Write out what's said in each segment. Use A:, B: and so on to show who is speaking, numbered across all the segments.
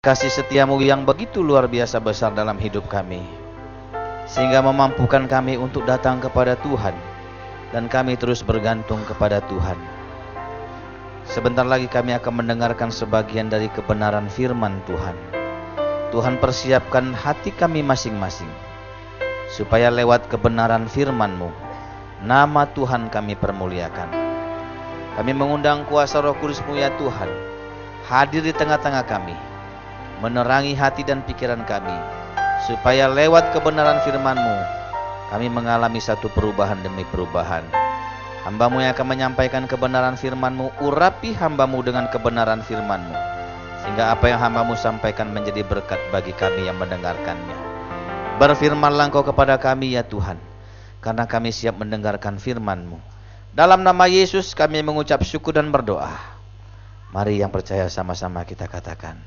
A: kasih setiamu yang begitu luar biasa besar dalam hidup kami, sehingga memampukan kami untuk datang kepada Tuhan, dan kami terus bergantung kepada Tuhan. Sebentar lagi kami akan mendengarkan sebagian dari kebenaran firman Tuhan. Tuhan persiapkan hati kami masing-masing, supaya lewat kebenaran firman-Mu, nama Tuhan kami permuliakan. Kami mengundang kuasa Roh Kudus-Mu ya Tuhan, hadir di tengah-tengah kami, menerangi hati dan pikiran kami, supaya lewat kebenaran firman-Mu, kami mengalami satu perubahan demi perubahan. Hamba-Mu yang akan menyampaikan kebenaran firman-Mu, urapi hamba-Mu dengan kebenaran firman-Mu, sehingga apa yang hamba-Mu sampaikan menjadi berkat bagi kami yang mendengarkannya. Berfirmanlah Engkau kepada kami ya Tuhan, karena kami siap mendengarkan firman-Mu. Dalam nama Yesus kami mengucap syukur dan berdoa. Mari yang percaya sama-sama kita katakan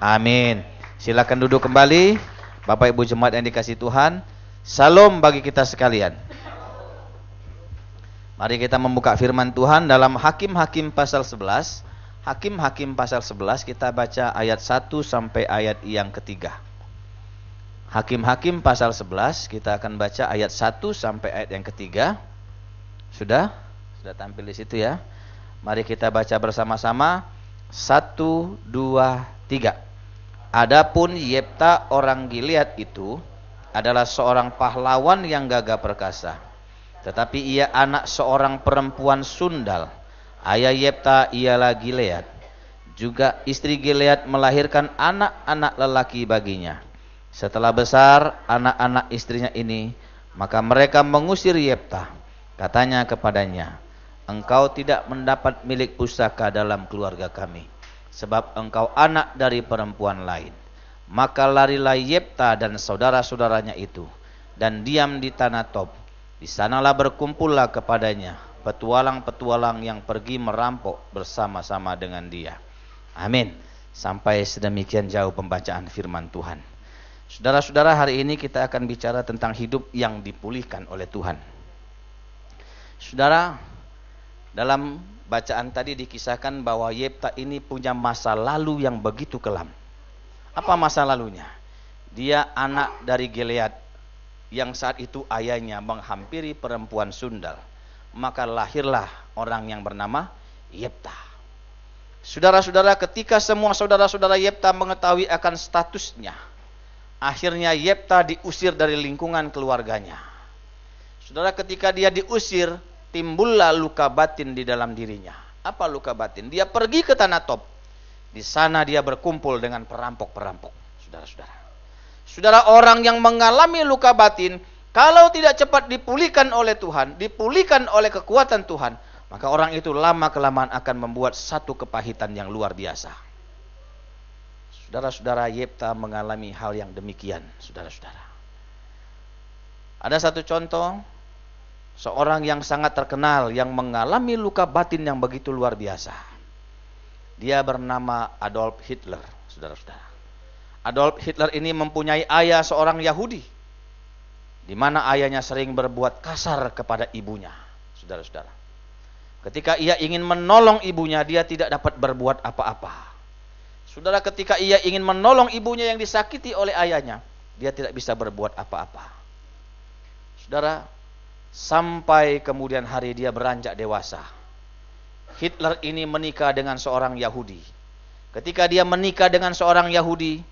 A: amin. Silakan duduk kembali. Bapak Ibu jemaat yang dikasihi Tuhan, salam bagi kita sekalian. Mari kita membuka firman Tuhan dalam Hakim-Hakim pasal 11. Hakim-Hakim pasal 11 kita baca ayat 1 sampai ayat yang ketiga. Hakim-Hakim pasal 11 kita akan baca ayat 1 sampai ayat yang ketiga. Sudah tampil di situ ya. Mari kita baca bersama-sama. 1, 2, 3. Adapun Yefta orang Gilead itu adalah seorang pahlawan yang gagah perkasa, tetapi ia anak seorang perempuan sundal. Ayah Yefta ialah Gilead. Juga istri Gilead melahirkan anak-anak lelaki baginya. Setelah besar anak-anak istrinya ini, maka mereka mengusir Yefta. Katanya kepadanya, engkau tidak mendapat milik pusaka dalam keluarga kami, sebab engkau anak dari perempuan lain. Maka larilah Yefta dan saudara-saudaranya itu, dan diam di tanah Tob. Di sanalah berkumpullah kepadanya petualang-petualang yang pergi merampok bersama-sama dengan dia. Amin. Sampai sedemikian jauh pembacaan firman Tuhan. Saudara-saudara, hari ini kita akan bicara tentang hidup yang dipulihkan oleh Tuhan. Saudara, dalam bacaan tadi dikisahkan bahwa Yefta ini punya masa lalu yang begitu kelam. Apa masa lalunya? Dia anak dari Gilead yang saat itu ayahnya menghampiri perempuan sundal. Maka lahirlah orang yang bernama Yefta. Saudara-saudara, ketika semua saudara-saudara Yefta mengetahui akan statusnya, akhirnya Yefta diusir dari lingkungan keluarganya. Saudara, ketika dia diusir, timbullah luka batin di dalam dirinya. Apa luka batin? Dia pergi ke tanah Tob. Di sana dia berkumpul dengan perampok-perampok. Saudara-saudara. Saudara, orang yang mengalami luka batin, kalau tidak cepat dipulihkan oleh Tuhan, dipulihkan oleh kekuatan Tuhan, maka orang itu lama-kelamaan akan membuat satu kepahitan yang luar biasa. Saudara-saudara, Yefta mengalami hal yang demikian. Saudara-saudara. Ada satu contoh, seorang yang sangat terkenal yang mengalami luka batin yang begitu luar biasa. Dia bernama Adolf Hitler, saudara-saudara. Adolf Hitler ini mempunyai ayah seorang Yahudi, di mana ayahnya sering berbuat kasar kepada ibunya, saudara-saudara. Ketika ia ingin menolong ibunya, dia tidak dapat berbuat apa-apa. Saudara, ketika ia ingin menolong ibunya yang disakiti oleh ayahnya, dia tidak bisa berbuat apa-apa. Saudara, sampai kemudian hari dia beranjak dewasa. Hitler ini menikah dengan seorang Yahudi. Ketika dia menikah dengan seorang Yahudi,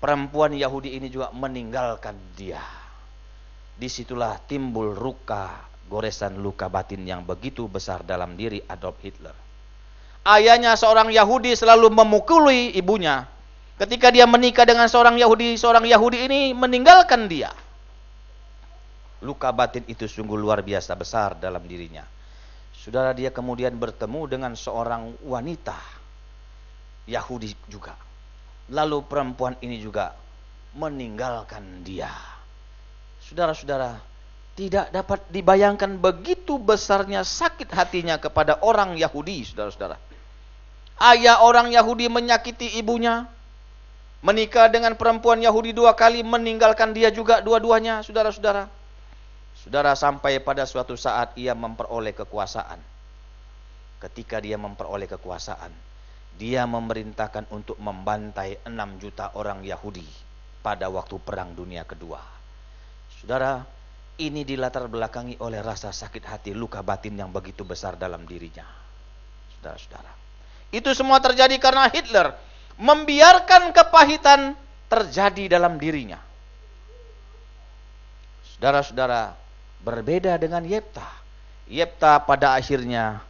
A: perempuan Yahudi ini juga meninggalkan dia. Disitulah timbul goresan luka batin yang begitu besar dalam diri Adolf Hitler. Ayahnya seorang Yahudi selalu memukuli ibunya. Ketika dia menikah dengan seorang Yahudi ini meninggalkan dia. Luka batin itu sungguh luar biasa besar dalam dirinya. Saudara, dia kemudian bertemu dengan seorang wanita Yahudi juga. Lalu perempuan ini juga meninggalkan dia. Saudara-saudara, tidak dapat dibayangkan begitu besarnya sakit hatinya kepada orang Yahudi, saudara-saudara. Ayah orang Yahudi menyakiti ibunya, menikah dengan perempuan Yahudi 2 kali, meninggalkan dia juga dua-duanya, saudara-saudara. Saudara, sampai pada suatu saat ia memperoleh kekuasaan. Ketika dia memperoleh kekuasaan, Dia memerintahkan untuk membantai 6 juta orang Yahudi pada waktu Perang Dunia Kedua. Saudara, ini dilatar belakangi oleh rasa sakit hati, luka batin yang begitu besar dalam dirinya. Saudara-saudara, itu semua terjadi karena Hitler membiarkan kepahitan terjadi dalam dirinya. Saudara-saudara, berbeda dengan Yefta. Yefta pada akhirnya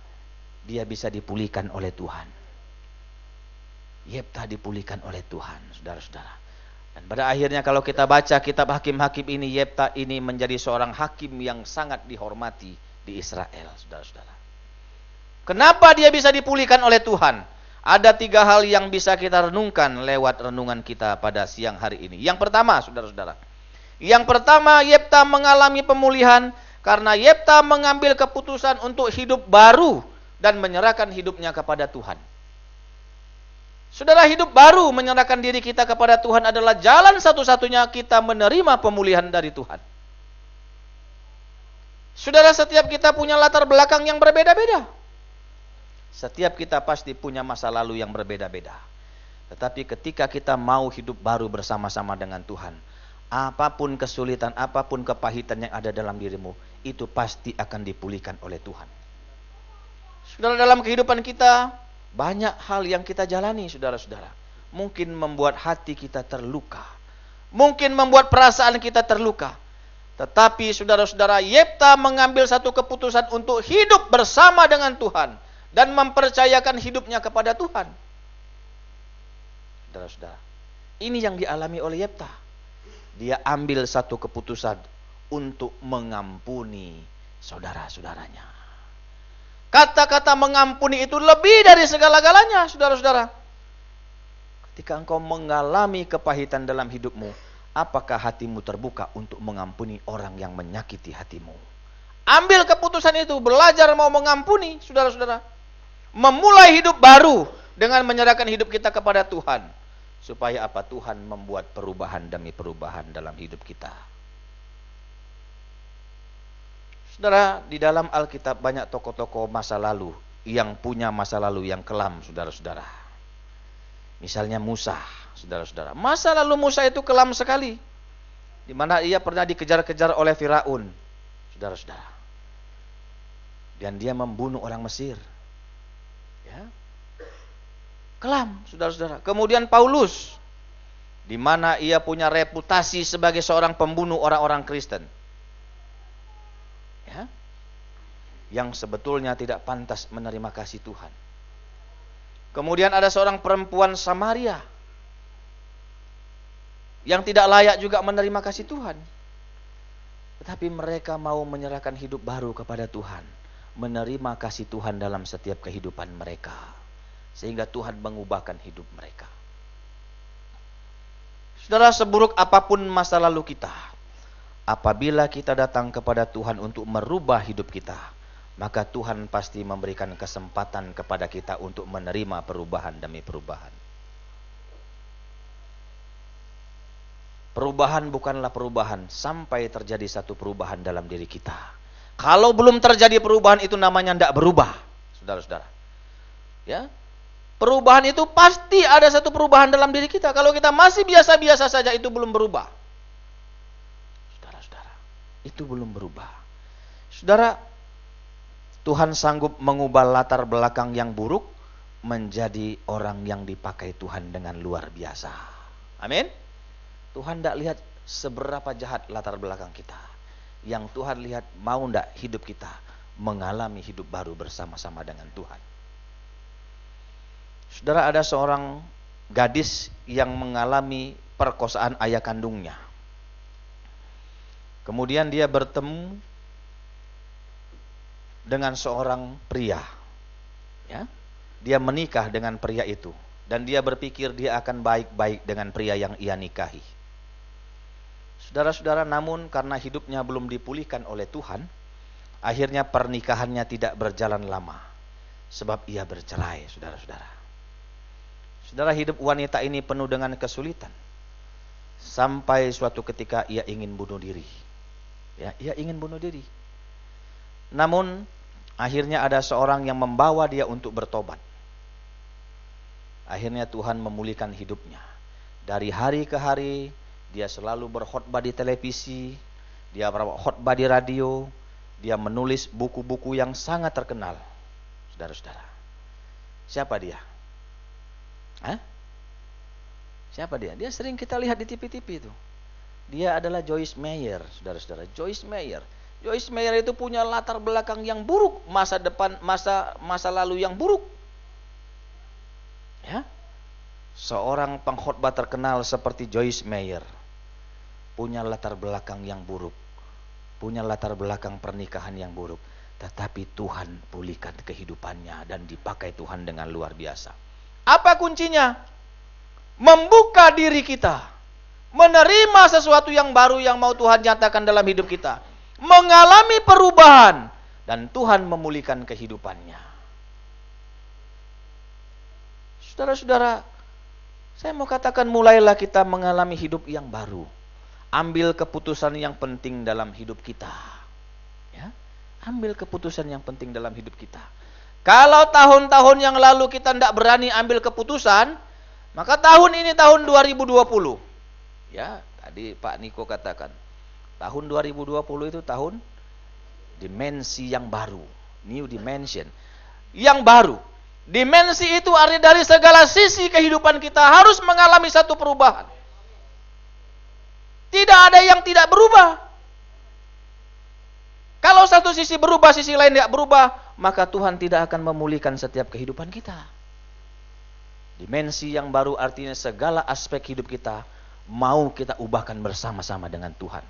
A: dia bisa dipulihkan oleh Tuhan. Yefta dipulihkan oleh Tuhan, saudara-saudara. Dan pada akhirnya kalau kita baca kitab Hakim-Hakim ini, Yefta ini menjadi seorang hakim yang sangat dihormati di Israel, saudara-saudara. Kenapa dia bisa dipulihkan oleh Tuhan? Ada 3 hal yang bisa kita renungkan lewat renungan kita pada siang hari ini. Yang pertama, saudara-saudara. Yang pertama, Yefta mengalami pemulihan karena Yefta mengambil keputusan untuk hidup baru dan menyerahkan hidupnya kepada Tuhan. Saudara, hidup baru menyerahkan diri kita kepada Tuhan adalah jalan satu-satunya kita menerima pemulihan dari Tuhan. Saudara, setiap kita punya latar belakang yang berbeda-beda. Setiap kita pasti punya masa lalu yang berbeda-beda. Tetapi ketika kita mau hidup baru bersama-sama dengan Tuhan, apapun kesulitan, apapun kepahitan yang ada dalam dirimu, itu pasti akan dipulihkan oleh Tuhan. Saudara, dalam kehidupan kita, banyak hal yang kita jalani, saudara-saudara. Mungkin membuat hati kita terluka. Mungkin membuat perasaan kita terluka. Tetapi saudara-saudara, Yefta mengambil satu keputusan untuk hidup bersama dengan Tuhan. Dan mempercayakan hidupnya kepada Tuhan. Saudara-saudara, ini yang dialami oleh Yefta. Dia ambil satu keputusan untuk mengampuni saudara-saudaranya. Kata-kata mengampuni itu lebih dari segala-galanya, saudara-saudara. Ketika engkau mengalami kepahitan dalam hidupmu, apakah hatimu terbuka untuk mengampuni orang yang menyakiti hatimu? Ambil keputusan itu, belajar mau mengampuni, saudara-saudara. Memulai hidup baru dengan menyerahkan hidup kita kepada Tuhan. Supaya apa? Tuhan membuat perubahan demi perubahan dalam hidup kita. Saudara, di dalam Alkitab banyak tokoh-tokoh masa lalu yang punya masa lalu yang kelam, saudara-saudara. Misalnya Musa, saudara-saudara. Masa lalu Musa itu kelam sekali. Di mana ia pernah dikejar-kejar oleh Firaun, saudara-saudara. Dan dia membunuh orang Mesir. Ya. Kelam, saudara-saudara. Kemudian Paulus, di mana ia punya reputasi sebagai seorang pembunuh orang-orang Kristen. Ya. Yang sebetulnya tidak pantas menerima kasih Tuhan. Kemudian ada seorang perempuan Samaria yang tidak layak juga menerima kasih Tuhan. Tetapi mereka mau menyerahkan hidup baru kepada Tuhan, menerima kasih Tuhan dalam setiap kehidupan mereka, sehingga Tuhan mengubahkan hidup mereka. Saudara, seburuk apapun masa lalu kita, apabila kita datang kepada Tuhan untuk merubah hidup kita, maka Tuhan pasti memberikan kesempatan kepada kita untuk menerima perubahan demi perubahan. Perubahan bukanlah perubahan sampai terjadi satu perubahan dalam diri kita. Kalau belum terjadi perubahan, itu namanya tidak berubah, saudara-saudara. Ya, perubahan itu pasti ada satu perubahan dalam diri kita. Kalau kita masih biasa-biasa saja, itu belum berubah. Itu belum berubah. Saudara, Tuhan sanggup mengubah latar belakang yang buruk menjadi orang yang dipakai Tuhan dengan luar biasa. Amin. Tuhan tidak lihat seberapa jahat latar belakang kita. Yang Tuhan lihat, mau tidak hidup kita mengalami hidup baru bersama-sama dengan Tuhan. Saudara, ada seorang gadis yang mengalami perkosaan ayah kandungnya. Kemudian dia bertemu dengan seorang pria. Ya, dia menikah dengan pria itu. Dan dia berpikir dia akan baik-baik dengan pria yang ia nikahi. Saudara-saudara, namun karena hidupnya belum dipulihkan oleh Tuhan, akhirnya pernikahannya tidak berjalan lama. Sebab ia bercerai, saudara-saudara. Saudara, hidup wanita ini penuh dengan kesulitan. Sampai suatu ketika ia ingin bunuh diri. Ya, ia ingin bunuh diri. Namun akhirnya ada seorang yang membawa dia untuk bertobat. Akhirnya Tuhan memulihkan hidupnya. Dari hari ke hari, dia selalu berkhotbah di televisi, dia berkhotbah di radio, dia menulis buku-buku yang sangat terkenal. Saudara-saudara, siapa dia? Hah? Siapa dia? Dia sering kita lihat di TV-TV itu. Dia adalah Joyce Meyer, saudara-saudara. Joyce Meyer. Joyce Meyer itu punya latar belakang yang buruk, masa lalu yang buruk. Ya. Seorang pengkhotbah terkenal seperti Joyce Meyer punya latar belakang yang buruk. Punya latar belakang pernikahan yang buruk. Tetapi Tuhan pulihkan kehidupannya dan dipakai Tuhan dengan luar biasa. Apa kuncinya? Membuka diri kita, menerima sesuatu yang baru yang mau Tuhan nyatakan dalam hidup kita, mengalami perubahan, dan Tuhan memulihkan kehidupannya. Saudara-saudara, saya mau katakan mulailah kita mengalami hidup yang baru. Ambil keputusan yang penting dalam hidup kita. Ya, ambil keputusan yang penting dalam hidup kita. Kalau tahun-tahun yang lalu kita tidak berani ambil keputusan, maka tahun ini tahun 2020. Ya, tadi Pak Niko katakan, tahun 2020 itu tahun dimensi yang baru, new dimension. Yang baru. Dimensi itu artinya dari segala sisi kehidupan kita harus mengalami satu perubahan. Tidak ada yang tidak berubah. Kalau satu sisi berubah, sisi lain tidak berubah, maka Tuhan tidak akan memulihkan setiap kehidupan kita. Dimensi yang baru artinya segala aspek hidup kita mau kita ubahkan bersama-sama dengan Tuhan.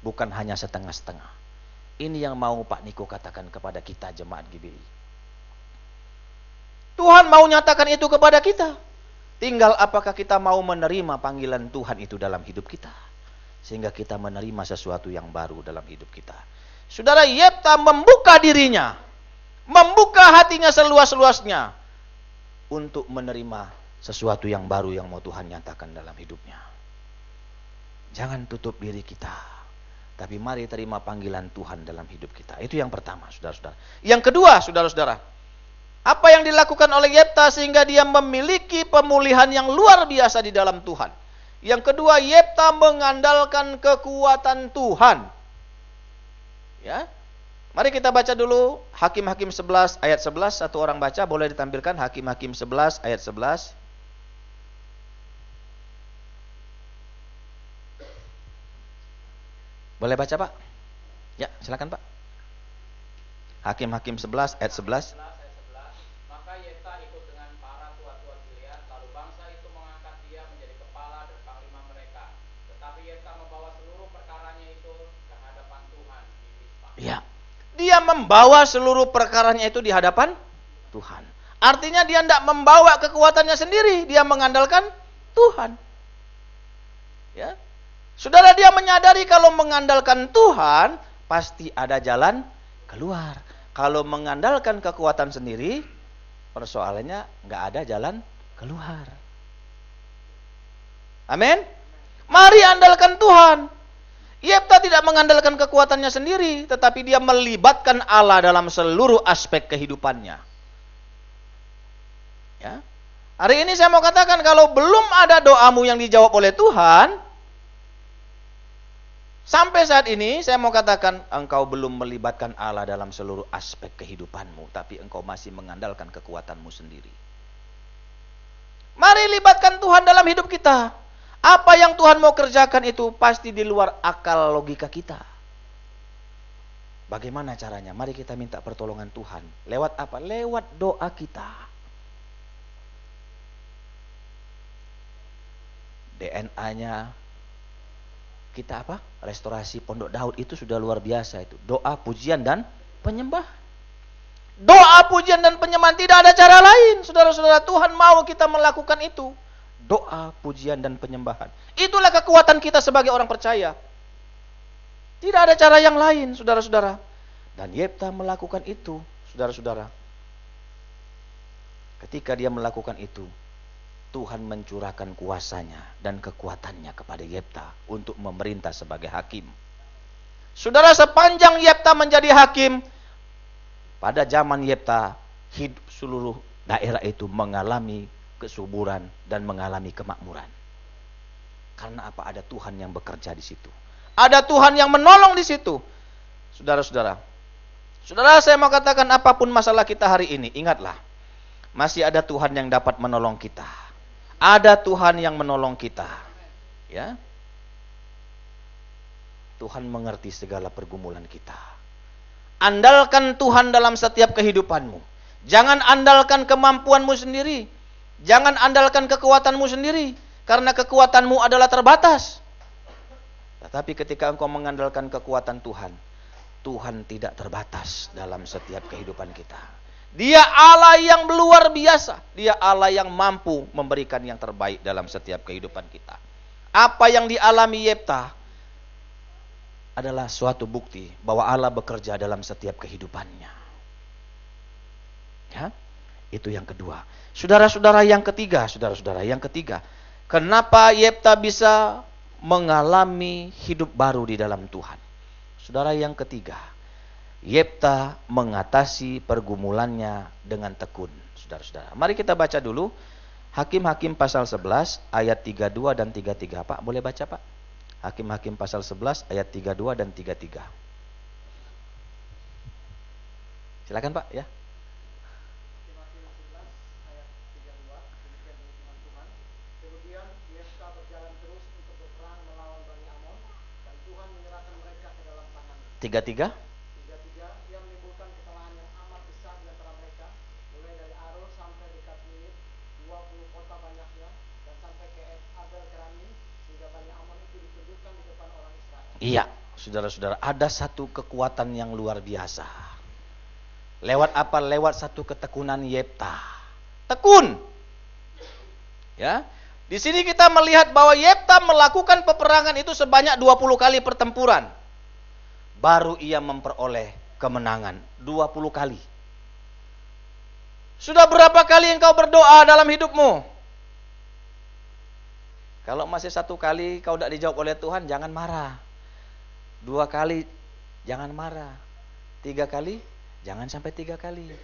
A: Bukan hanya setengah-setengah. Ini yang mau Pak Niko katakan kepada kita jemaat GBI. Tuhan mau nyatakan itu kepada kita. Tinggal apakah kita mau menerima panggilan Tuhan itu dalam hidup kita. Sehingga kita menerima sesuatu yang baru dalam hidup kita. Saudara, Yefta membuka dirinya. Membuka hatinya seluas-luasnya. Untuk menerima sesuatu yang baru yang mau Tuhan nyatakan dalam hidupnya. Jangan tutup diri kita. Tapi mari terima panggilan Tuhan dalam hidup kita. Itu yang pertama, saudara-saudara. Yang kedua, saudara-saudara. Apa yang dilakukan oleh Yefta sehingga dia memiliki pemulihan yang luar biasa di dalam Tuhan. Yang kedua, Yefta mengandalkan kekuatan Tuhan. Ya. Mari kita baca dulu Hakim-Hakim 11 ayat 11. Satu orang baca, boleh ditampilkan Hakim-Hakim 11 ayat 11. Boleh baca, Pak? Ya, silakan, Pak. Hakim-Hakim 11 ayat 11.
B: Maka Yefta ikut dengan para tua-tua Gilead, lalu bangsa itu mengangkat dia menjadi kepala dan panglima mereka. Tetapi Yefta membawa seluruh perkaranya itu ke hadapan Tuhan di Mizpah.
A: Ya. Dia membawa seluruh perkaranya itu di hadapan Tuhan. Artinya dia tidak membawa kekuatannya sendiri, dia mengandalkan Tuhan. Ya. Saudara, dia menyadari kalau mengandalkan Tuhan pasti ada jalan keluar. Kalau mengandalkan kekuatan sendiri, persoalannya nggak ada jalan keluar. Amin. Mari andalkan Tuhan. Yefta tidak mengandalkan kekuatannya sendiri, tetapi dia melibatkan Allah dalam seluruh aspek kehidupannya. Ya. Hari ini saya mau katakan kalau belum ada doamu yang dijawab oleh Tuhan, sampai saat ini saya mau katakan engkau belum melibatkan Allah dalam seluruh aspek kehidupanmu, tapi engkau masih mengandalkan kekuatanmu sendiri. Mari libatkan Tuhan dalam hidup kita. Apa yang Tuhan mau kerjakan itu pasti di luar akal logika kita. Bagaimana caranya? Mari kita minta pertolongan Tuhan. Lewat apa? Lewat doa kita. DNA-nya kita apa? Restorasi Pondok Daud itu sudah luar biasa itu. Doa, pujian, dan penyembah. Doa, pujian, dan penyembahan, tidak ada cara lain. Saudara-saudara, Tuhan mau kita melakukan itu. Doa, pujian, dan penyembahan. Itulah kekuatan kita sebagai orang percaya. Tidak ada cara yang lain, saudara-saudara. Dan Yefta melakukan itu, saudara-saudara. Ketika dia melakukan itu, Tuhan mencurahkan kuasanya dan kekuatannya kepada Yefta untuk memerintah sebagai hakim. Saudara, sepanjang Yefta menjadi hakim, pada zaman Yefta, hidup seluruh daerah itu mengalami kesuburan, dan mengalami kemakmuran. Karena apa? Ada Tuhan yang bekerja di situ. Ada Tuhan yang menolong di situ. Saudara-saudara, saya mau katakan apapun masalah kita hari ini, ingatlah, masih ada Tuhan yang dapat menolong kita. Ada Tuhan yang menolong kita. Ya. Tuhan mengerti segala pergumulan kita. Andalkan Tuhan dalam setiap kehidupanmu. Jangan andalkan kemampuanmu sendiri. Jangan andalkan kekuatanmu sendiri. Karena kekuatanmu adalah terbatas. Tetapi ketika engkau mengandalkan kekuatan Tuhan, Tuhan tidak terbatas dalam setiap kehidupan kita. Dia Allah yang luar biasa. Dia Allah yang mampu memberikan yang terbaik dalam setiap kehidupan kita. Apa yang dialami Yefta adalah suatu bukti bahwa Allah bekerja dalam setiap kehidupannya. Ya, itu yang kedua. Saudara-saudara yang ketiga, kenapa Yefta bisa mengalami hidup baru di dalam Tuhan? Saudara yang ketiga, Yefta mengatasi pergumulannya dengan tekun. Saudara-saudara, mari kita baca dulu Hakim-Hakim pasal 11 ayat 32 dan 33. Pak, boleh baca, Pak? Hakim-Hakim pasal 11 ayat 32 dan 33. Silakan, Pak, ya.
B: Hakim-Hakim 11 ayat 32, demikian firman Tuhan. Kemudian Yefta berjalan terus untuk berperang melawan Bani Amon, dan Tuhan menyerahkan mereka ke dalam tangannya.
A: 33.
B: 33, ia menimbulkan kesalahan yang amat besar di antara mereka, mulai dari Arul sampai dekat Minit, 20 kota banyaknya, dan sampai ke Abel Keramim, sehingga Bani Amon itu ditundukkan di depan orang Israel.
A: Iya, saudara-saudara, ada satu kekuatan yang luar biasa. Lewat apa? Lewat satu ketekunan Yefta. Tekun. Ya. Di sini kita melihat bahwa Yefta melakukan peperangan itu sebanyak 20 kali pertempuran. Baru ia memperoleh kemenangan 20 kali. Sudah berapa kali engkau berdoa dalam hidupmu? Kalau masih 1 kali kau tidak dijawab oleh Tuhan, jangan marah. 2 kali, jangan marah. 3 kali, jangan sampai 3 kali.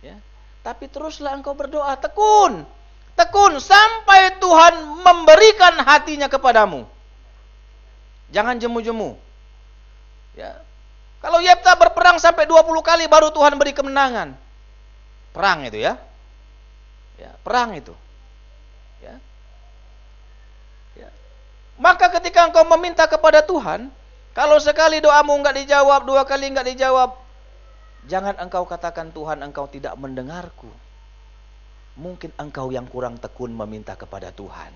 A: Ya. Tapi teruslah engkau berdoa, tekun. Tekun sampai Tuhan memberikan hatinya kepadamu. Jangan jemu-jemu. Ya. Kalau Yefta berperang sampai 20 kali baru Tuhan beri kemenangan. Perang itu ya. Ya, perang itu. Ya. Ya. Maka ketika engkau meminta kepada Tuhan, kalau sekali doamu enggak dijawab, 2 kali enggak dijawab, jangan engkau katakan Tuhan engkau tidak mendengarku. Mungkin engkau yang kurang tekun meminta kepada Tuhan.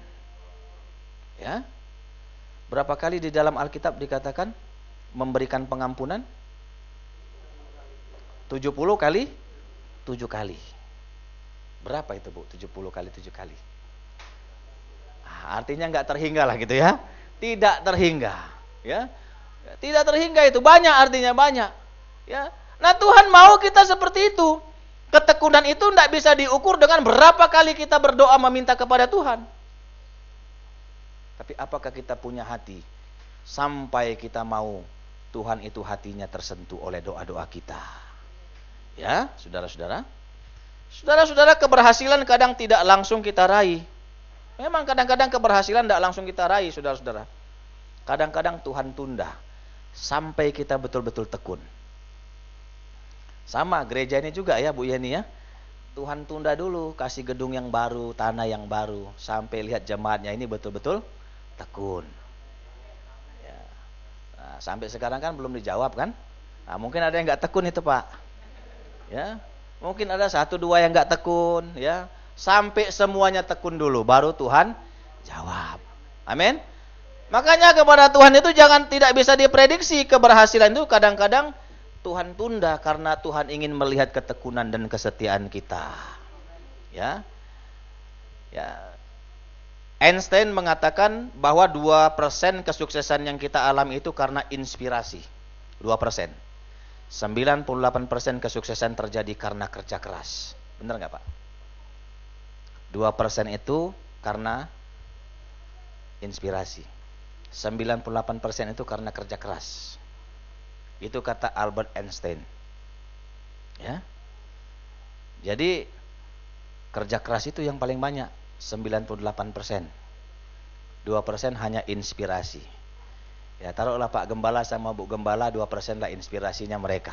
A: Ya. Berapa kali di dalam Alkitab dikatakan memberikan pengampunan? 70 kali 7 kali. Berapa itu, Bu? 70 kali 7 kali. Artinya enggak terhingga lah gitu ya. Tidak terhingga, ya. Tidak terhingga itu banyak, artinya banyak. Ya. Nah, Tuhan mau kita seperti itu. Ketekunan itu tidak bisa diukur dengan berapa kali kita berdoa meminta kepada Tuhan. Tapi apakah kita punya hati sampai kita mau Tuhan itu hatinya tersentuh oleh doa-doa kita? Ya, saudara-saudara. Saudara-saudara, keberhasilan kadang tidak langsung kita raih. Memang kadang-kadang keberhasilan tidak langsung kita raih, saudara-saudara. Kadang-kadang Tuhan tunda sampai kita betul-betul tekun. Sama gereja ini juga ya, Bu Yeni ya. Tuhan tunda dulu, kasih gedung yang baru, tanah yang baru, sampai lihat jemaatnya ini betul-betul tekun. Ya. Nah, sampai sekarang kan belum dijawab kan? Nah, mungkin ada yang nggak tekun itu, Pak. Ya, mungkin ada 1-2 yang nggak tekun, ya. Sampai semuanya tekun dulu, baru Tuhan jawab. Amin. Makanya kepada Tuhan itu tidak bisa diprediksi keberhasilan itu. Kadang-kadang Tuhan tunda karena Tuhan ingin melihat ketekunan dan kesetiaan kita. Ya. Ya. Einstein mengatakan bahwa 2% kesuksesan yang kita alami itu karena inspirasi. 2%. 98% kesuksesan terjadi karena kerja keras. Benar nggak, Pak? 2% itu karena inspirasi. 98% itu karena kerja keras. Itu kata Albert Einstein. Ya. Jadi Kerja keras itu yang paling banyak, 98%. 2% hanya inspirasi. Ya, taruhlah Pak Gembala sama Bu Gembala, 2% lah inspirasinya mereka.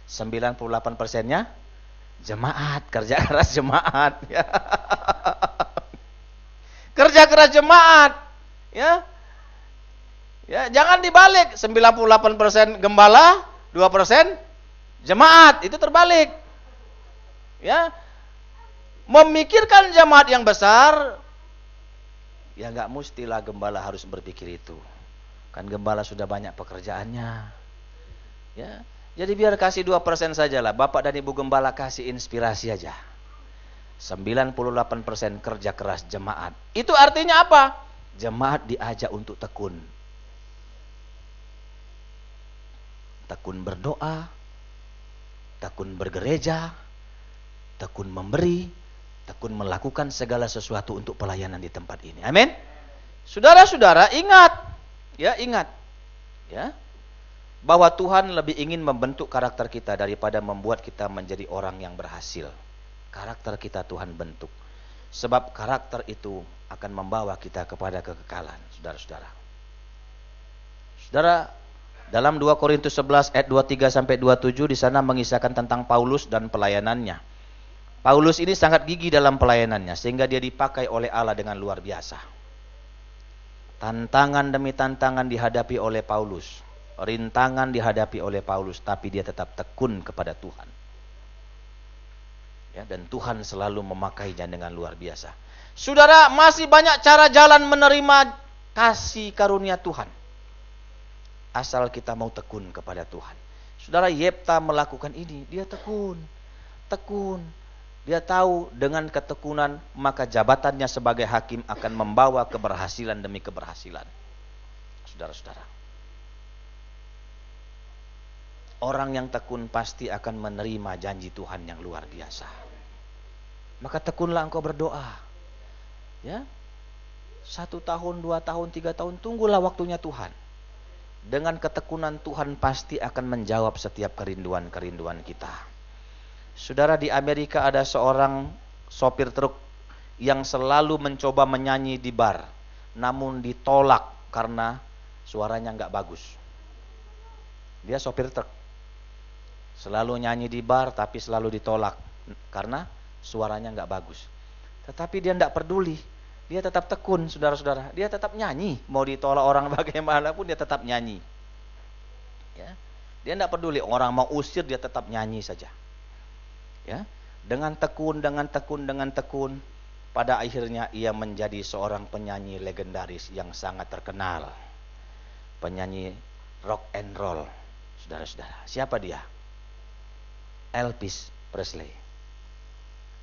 A: 98%-nya jemaat, kerja keras jemaat. Ya. Kerja keras jemaat. Ya. Ya, jangan dibalik, 98% gembala, 2% jemaat, itu terbalik. Ya. Memikirkan jemaat yang besar, ya nggak mestilah gembala harus berpikir itu. Kan gembala sudah banyak pekerjaannya. Ya. Jadi biar kasih 2% sajalah. Bapak dan Ibu gembala kasih inspirasi aja. 98% kerja keras jemaat. Itu artinya apa? Jemaat diajak untuk tekun. Tekun berdoa, tekun bergereja, tekun memberi, tekun melakukan segala sesuatu untuk pelayanan di tempat ini. Amin. Saudara-saudara, ingat, ya, bahwa Tuhan lebih ingin membentuk karakter kita daripada membuat kita menjadi orang yang berhasil. Karakter kita Tuhan bentuk. Sebab karakter itu akan membawa kita kepada kekekalan, saudara-saudara. Saudara, dalam 2 Korintus 11 ayat 23 sampai 27 di sana mengisahkan tentang Paulus dan pelayanannya. Paulus ini sangat gigih dalam pelayanannya sehingga dia dipakai oleh Allah dengan luar biasa. Tantangan demi tantangan dihadapi oleh Paulus. Rintangan dihadapi oleh Paulus, tapi dia tetap tekun kepada Tuhan. Ya, dan Tuhan selalu memakainya dengan luar biasa. Saudara, masih banyak cara jalan menerima kasih karunia Tuhan. Asal kita mau tekun kepada Tuhan. Saudara, Yefta melakukan ini, dia tekun. Dia tahu dengan ketekunan maka jabatannya sebagai hakim akan membawa keberhasilan demi keberhasilan. Saudara-saudara, orang yang tekun pasti akan menerima janji Tuhan yang luar biasa. Maka tekunlah engkau berdoa. Ya, 1 tahun, 2 tahun, 3 tahun, tunggulah waktunya Tuhan. Dengan ketekunan Tuhan pasti akan menjawab setiap kerinduan-kerinduan kita. Saudara, di Amerika ada seorang sopir truk yang selalu mencoba menyanyi di bar, namun ditolak karena suaranya nggak bagus. Dia sopir truk, selalu nyanyi di bar tapi selalu ditolak karena suaranya nggak bagus. Tetapi dia nggak peduli. Dia tetap tekun, saudara-saudara. Dia tetap nyanyi. Mau ditolak orang bagaimanapun, dia tetap nyanyi. Ya. Dia tidak peduli. Orang mau usir, dia tetap nyanyi saja. Ya. Dengan tekun, pada akhirnya ia menjadi seorang penyanyi legendaris yang sangat terkenal. Penyanyi rock and roll, saudara-saudara. Siapa dia? Elvis Presley.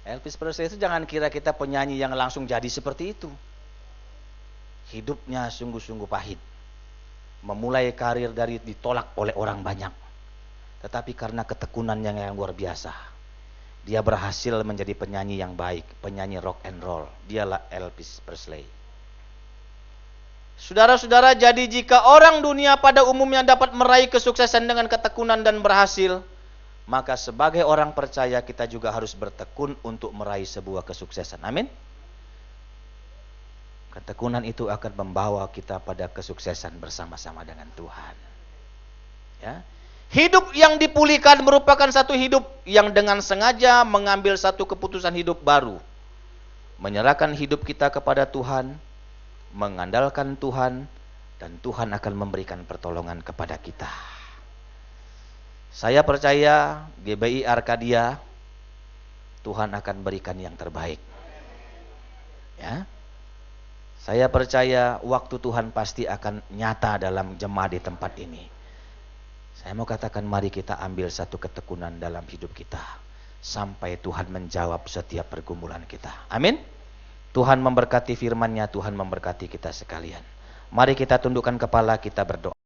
A: Elvis Presley itu jangan kira kita penyanyi yang langsung jadi seperti itu. Hidupnya sungguh-sungguh pahit. Memulai karir dari ditolak oleh orang banyak. Tetapi karena ketekunan yang luar biasa, dia berhasil menjadi penyanyi yang baik, penyanyi rock and roll. Dialah Elvis Presley. Saudara-saudara, jadi jika orang dunia pada umumnya dapat meraih kesuksesan dengan ketekunan dan berhasil, maka sebagai orang percaya kita juga harus bertekun untuk meraih sebuah kesuksesan. Amin. Ketekunan itu akan membawa kita pada kesuksesan bersama-sama dengan Tuhan. Ya. Hidup yang dipulihkan merupakan satu hidup yang dengan sengaja mengambil satu keputusan hidup baru. Menyerahkan hidup kita kepada Tuhan, mengandalkan Tuhan, dan Tuhan akan memberikan pertolongan kepada kita. Saya percaya GBI Arkadia Tuhan akan berikan yang terbaik. Ya. Saya percaya waktu Tuhan pasti akan nyata dalam jemaat di tempat ini. Saya mau katakan, mari kita ambil satu ketekunan dalam hidup kita sampai Tuhan menjawab setiap pergumulan kita. Amin. Tuhan memberkati firman-Nya, Tuhan memberkati kita sekalian. Mari kita tundukkan kepala, kita berdoa.